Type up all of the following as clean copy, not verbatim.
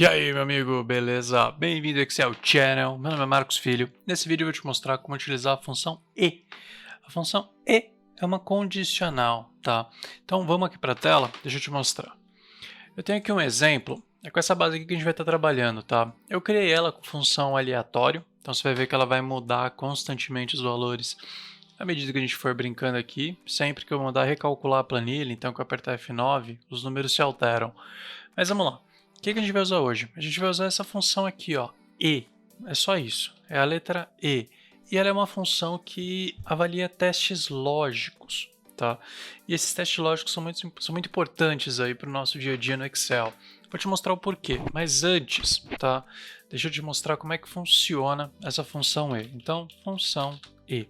E aí, meu amigo, beleza? Bem-vindo ao Excel Channel. Meu nome é Marcos Filho. Nesse vídeo eu vou te mostrar como utilizar a função E. A função E é uma condicional, tá? Então vamos aqui para a tela, deixa eu te mostrar. Eu tenho aqui um exemplo, é com essa base aqui que a gente vai estar trabalhando, tá? Eu criei ela com função aleatório, então você vai ver que ela vai mudar constantemente os valores à medida que a gente for brincando aqui. Sempre que eu mandar recalcular a planilha, então que eu apertar F9, os números se alteram. Mas vamos lá. O que a gente vai usar hoje? A gente vai usar essa função aqui, ó, E. É só isso, é a letra E. E ela é uma função que avalia testes lógicos, tá? E esses testes lógicos são muito importantes aí para o nosso dia a dia no Excel. Vou te mostrar o porquê, mas antes, tá? Deixa eu te mostrar como é que funciona essa função E. Então, função E.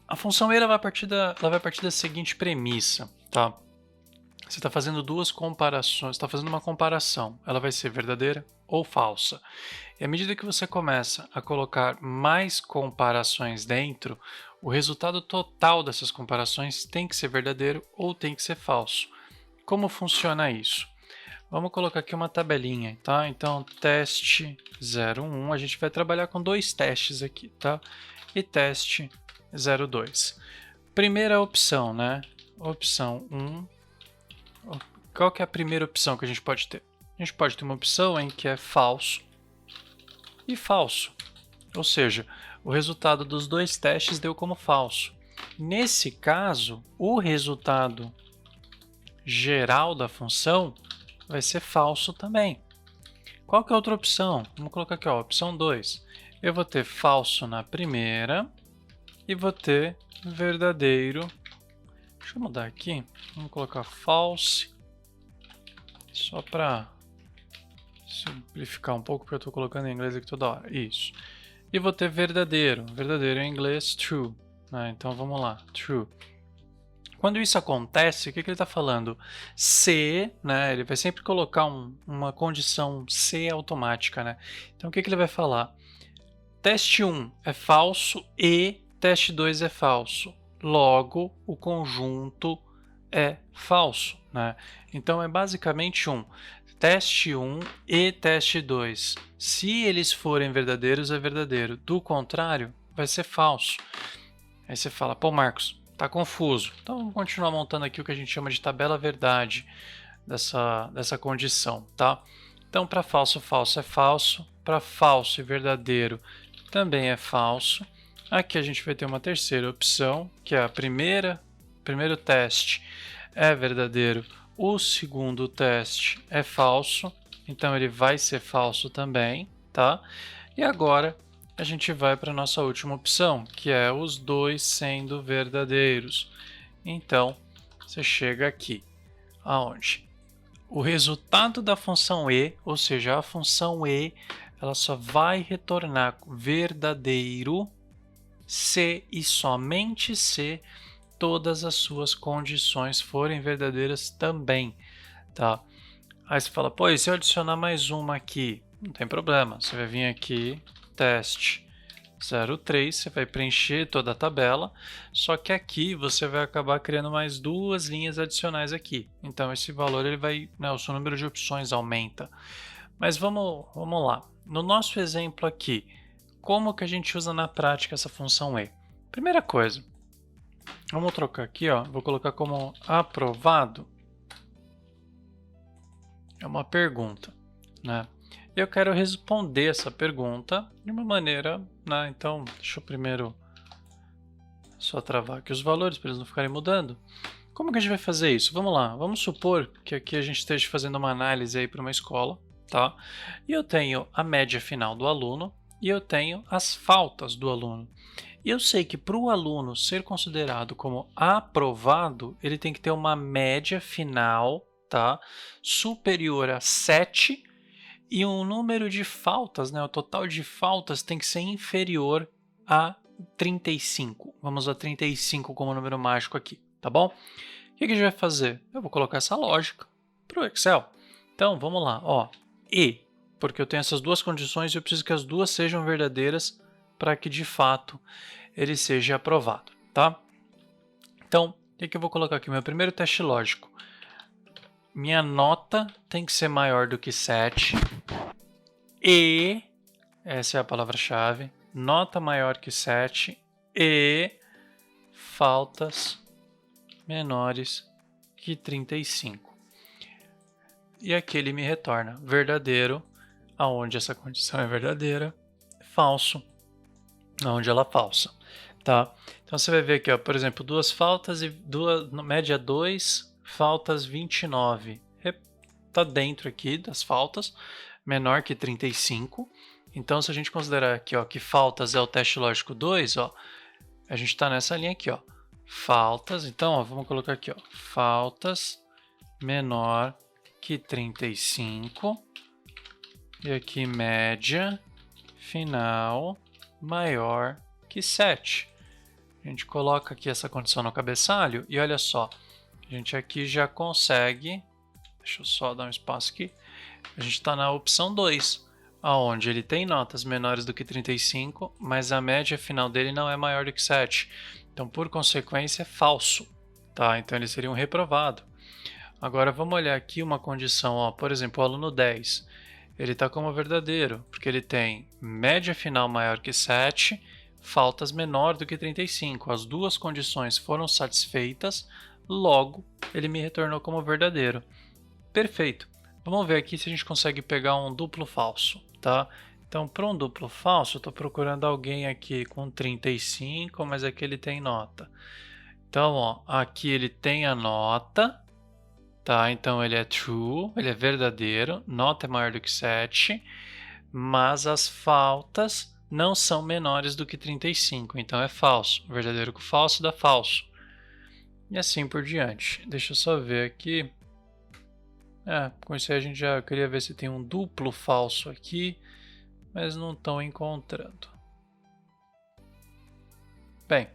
A função E ela vai partir da seguinte premissa, tá? Você está fazendo duas comparações, está fazendo uma comparação, ela vai ser verdadeira ou falsa. E à medida que você começa a colocar mais comparações dentro, o resultado total dessas comparações tem que ser verdadeiro ou tem que ser falso. Como funciona isso? Vamos colocar aqui uma tabelinha, tá? Então, teste 01, a gente vai trabalhar com dois testes aqui, tá? E teste 02. Primeira opção, né? Opção 1. Qual que é a primeira opção que a gente pode ter? A gente pode ter uma opção em que é falso e falso. Ou seja, o resultado dos dois testes deu como falso. Nesse caso, o resultado geral da função vai ser falso também. Qual que é a outra opção? Vamos colocar aqui, ó, opção 2. Eu vou ter falso na primeira e vou ter verdadeiro. Deixa eu mudar aqui. Vamos colocar false. Só para simplificar um pouco, porque eu estou colocando em inglês aqui toda hora. Isso. E vou ter verdadeiro. Verdadeiro em inglês, true. Né? Então vamos lá, true. Quando isso acontece, o que ele está falando? Se, né? Ele vai sempre colocar uma condição se automática, né? Então o que ele vai falar? Teste 1 é falso e teste 2 é falso. Logo, o conjunto é falso, né? Então é basicamente teste 1 e teste 2. Se eles forem verdadeiros, é verdadeiro. Do contrário, vai ser falso. Aí você fala, pô, Marcos, tá confuso. Então vamos continuar montando aqui o que a gente chama de tabela verdade dessa condição, tá? Então para falso, falso é falso. Para falso e verdadeiro também é falso. Aqui a gente vai ter uma terceira opção, que é a primeiro teste é verdadeiro, o segundo teste é falso, então ele vai ser falso também, tá? E agora a gente vai para a nossa última opção, que é os dois sendo verdadeiros. Então, você chega aqui, aonde? O resultado da função E, ou seja, a função E, ela só vai retornar verdadeiro se e somente se todas as suas condições forem verdadeiras também, tá? Aí você fala, pô, e se eu adicionar mais uma aqui? Não tem problema, você vai vir aqui, teste 03, você vai preencher toda a tabela, só que aqui você vai acabar criando mais duas linhas adicionais aqui. Então esse valor, ele vai, né, o seu número de opções aumenta. Mas vamos lá. No nosso exemplo aqui, como que a gente usa na prática essa função E? Primeira coisa, vamos trocar aqui, ó, vou colocar como aprovado. É uma pergunta, né? Eu quero responder essa pergunta de uma maneira, né? Então, deixa eu primeiro só travar aqui os valores para eles não ficarem mudando. Como que a gente vai fazer isso? Vamos lá, vamos supor que aqui a gente esteja fazendo uma análise aí para uma escola, tá? E eu tenho a média final do aluno e eu tenho as faltas do aluno. E eu sei que para o aluno ser considerado como aprovado, ele tem que ter uma média final, tá, superior a 7 e um número de faltas, né, o total de faltas tem que ser inferior a 35. Vamos usar 35 como número mágico aqui, tá bom? O que a gente vai fazer? Eu vou colocar essa lógica para o Excel. Então, vamos lá, ó, E, porque eu tenho essas duas condições e eu preciso que as duas sejam verdadeiras para que, de fato, ele seja aprovado, tá? Então, o que eu vou colocar aqui? Meu primeiro teste lógico. minha nota tem que ser maior do que 7 e, essa é a palavra-chave, nota maior que 7 e faltas menores que 35. E aqui ele me retorna verdadeiro, aonde essa condição é verdadeira, falso, aonde ela é falsa, tá? Então você vai ver aqui, ó, por exemplo, duas faltas e média 2, faltas 29. Tá dentro aqui das faltas, menor que 35. Então se a gente considerar aqui, ó, que faltas é o teste lógico 2, ó, a gente está nessa linha aqui, ó. Faltas, então, ó, vamos colocar aqui, ó, faltas menor que 35 e aqui média final maior que 7. A gente coloca aqui essa condição no cabeçalho e olha só, a gente aqui já consegue, deixa eu só dar um espaço aqui, a gente está na opção 2, onde ele tem notas menores do que 35, mas a média final dele não é maior do que 7. Então, por consequência, é falso, tá? Então, ele seria um reprovado. Agora, vamos olhar aqui uma condição, ó, por exemplo, o aluno 10. Ele está como verdadeiro, porque ele tem média final maior que 7, faltas menor do que 35. As duas condições foram satisfeitas, logo, ele me retornou como verdadeiro. Perfeito. Vamos ver aqui se a gente consegue pegar um duplo falso, tá? Então, para um duplo falso, eu estou procurando alguém aqui com 35, mas aqui ele tem nota. Então, ó, aqui ele tem a nota, tá? Então, ele é true, ele é verdadeiro, nota é maior do que 7, mas as faltas não são menores do que 35, então é falso. Verdadeiro com falso dá falso. E assim por diante. Deixa eu só ver aqui. Com isso aí a gente já queria ver se tem um duplo falso aqui, mas não estão encontrando. Bem,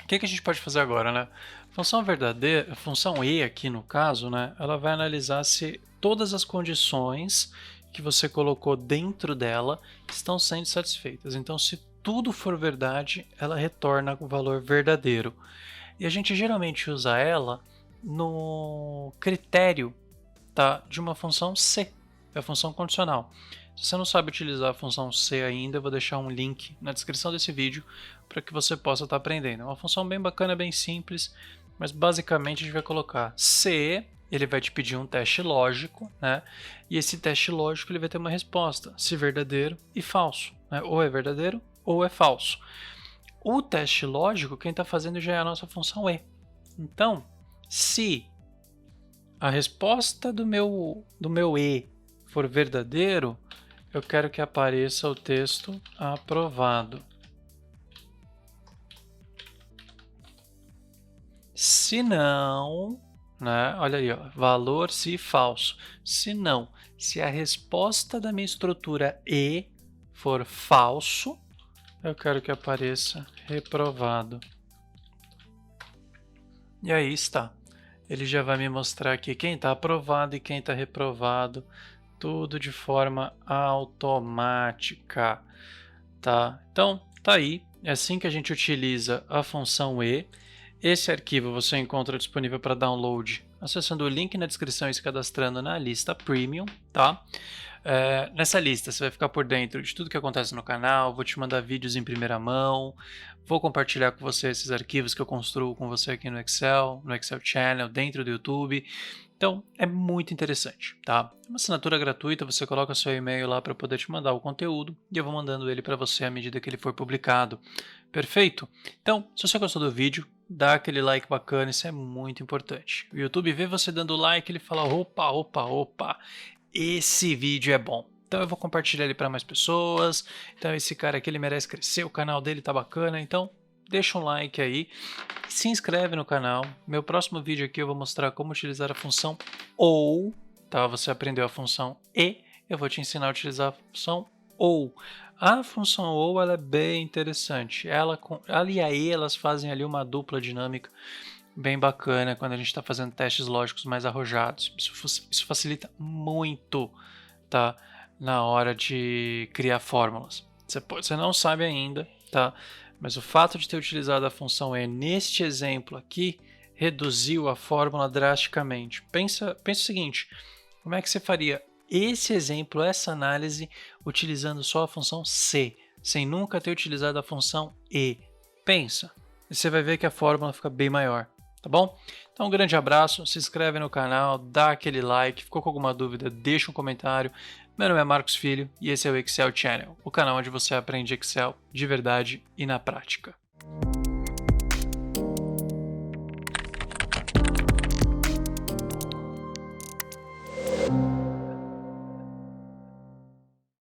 o que a gente pode fazer agora, né? Função verdadeira, a função e aqui no caso, né? Ela vai analisar se todas as condições que você colocou dentro dela estão sendo satisfeitas. Então, se tudo for verdade, ela retorna o valor verdadeiro. E a gente geralmente usa ela no critério, tá, de uma função C, é a função condicional. Se você não sabe utilizar a função C ainda, eu vou deixar um link na descrição desse vídeo para que você possa estar aprendendo. É uma função bem bacana, bem simples, mas basicamente a gente vai colocar C, ele vai te pedir um teste lógico, né? E esse teste lógico ele vai ter uma resposta, se verdadeiro e falso, né? Ou é verdadeiro ou é falso. O teste lógico, quem está fazendo já é a nossa função E. Então, se a resposta do meu E for verdadeiro, eu quero que apareça o texto aprovado. Se não, né, olha aí, ó, valor se falso. Se não, se a resposta da minha estrutura E for falso, eu quero que apareça reprovado. E aí está. Ele já vai me mostrar aqui quem está aprovado e quem está reprovado, tudo de forma automática, tá? Então, tá aí, é assim que a gente utiliza a função E. Esse arquivo você encontra disponível para download acessando o link na descrição e se cadastrando na lista Premium, tá? Nessa lista você vai ficar por dentro de tudo que acontece no canal, vou te mandar vídeos em primeira mão, vou compartilhar com você esses arquivos que eu construo com você aqui no Excel Channel, dentro do YouTube. Então, é muito interessante, tá? É uma assinatura gratuita, você coloca seu e-mail lá para poder te mandar o conteúdo e eu vou mandando ele para você à medida que ele for publicado. Perfeito? Então, se você gostou do vídeo, dá aquele like bacana, isso é muito importante. O YouTube vê você dando like, ele fala, opa, esse vídeo é bom. Então eu vou compartilhar ele para mais pessoas. Então esse cara aqui ele merece crescer, o canal dele tá bacana. Então deixa um like aí, se inscreve no canal. Meu próximo vídeo aqui eu vou mostrar como utilizar a função OU, tá? Você aprendeu a função E, eu vou te ensinar a utilizar a função OU. A função OU ela é bem interessante. Ela e a E elas fazem ali uma dupla dinâmica bem bacana quando a gente está fazendo testes lógicos mais arrojados. Isso facilita muito, tá? Na hora de criar fórmulas. Você não sabe ainda, tá? Mas o fato de ter utilizado a função E neste exemplo aqui reduziu a fórmula drasticamente. Pensa o seguinte, como é que você faria esse exemplo, essa análise, utilizando só a função C, sem nunca ter utilizado a função E? Pensa, e você vai ver que a fórmula fica bem maior, tá bom? Então um grande abraço, se inscreve no canal, dá aquele like, ficou com alguma dúvida, deixa um comentário. Meu nome é Marcos Filho e esse é o Excel Channel, o canal onde você aprende Excel de verdade e na prática.